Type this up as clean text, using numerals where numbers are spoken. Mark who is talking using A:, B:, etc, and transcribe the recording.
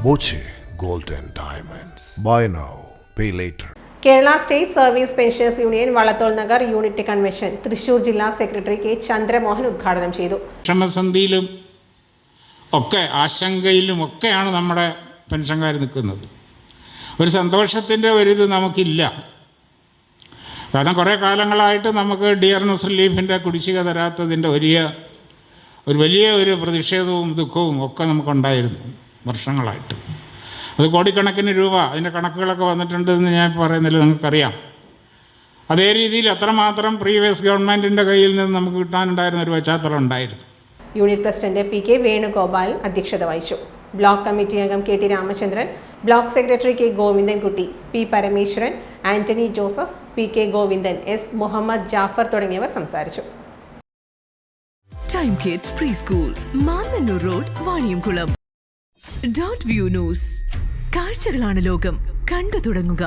A: Boche Gold and Diamonds. Buy now, pay later.
B: Kerala state service pensioners union Vallathol Nagar unit convention Thrissur ജില്ലാ secretary K Chandramohan ഉദ്ഘാടനം ചെയ്തു.
C: വിഷമസന്ധിയിലും ഒക്കെ ആശങ്കയിലും ഒക്കെയാണ് നമ്മുടെ പെൻഷൻകാർ നിൽക്കുന്നത്. ഒരു സന്തോഷത്തിൻ്റെ ഒരിത് നമുക്കില്ല. കാരണം കുറേ കാലങ്ങളായിട്ട് നമുക്ക് ഡിയർനെസ് റിലീഫിൻ്റെ കുടിശ്ശിക തരാത്തതിൻ്റെ വലിയ പ്രതിഷേധവും ദുഃഖവും ഒക്കെ നമുക്കുണ്ടായിരുന്നു വർഷങ്ങളായിട്ട്. അത് കോടിക്കണക്കിന് രൂപ അതിൻ്റെ കണക്കുകളൊക്കെ വന്നിട്ടുണ്ടെന്ന് ഞാൻ പറയുന്നില്ല, നിങ്ങൾക്കറിയാം. അതേ രീതിയിൽ അത്രമാത്രം പ്രീവിയസ് ഗവൺമെൻറ്റിൻ്റെ കയ്യിൽ നിന്ന് നമുക്ക് കിട്ടാനുണ്ടായിരുന്ന ഒരു പശ്ചാത്തലം ഉണ്ടായിരുന്നു.
B: Unit president P K Venugopal അധ്യക്ഷത വഹിച്ചു. ബ്ലോക്ക് കമ്മിറ്റി അംഗം K T Ramachandran, block secretary K Govindankutty, P Parameswaran, Antony Joseph, P K Govindan, S Muhammad Jafar തുടങ്ങിയവർ സംസാരിച്ചു.
D: Time kids pre school, Mannannur road, Vaniyamkulam. Dot view news. കാഴ്ചകളാണ് ലോകം, കണ്ടു തുടങ്ങുക.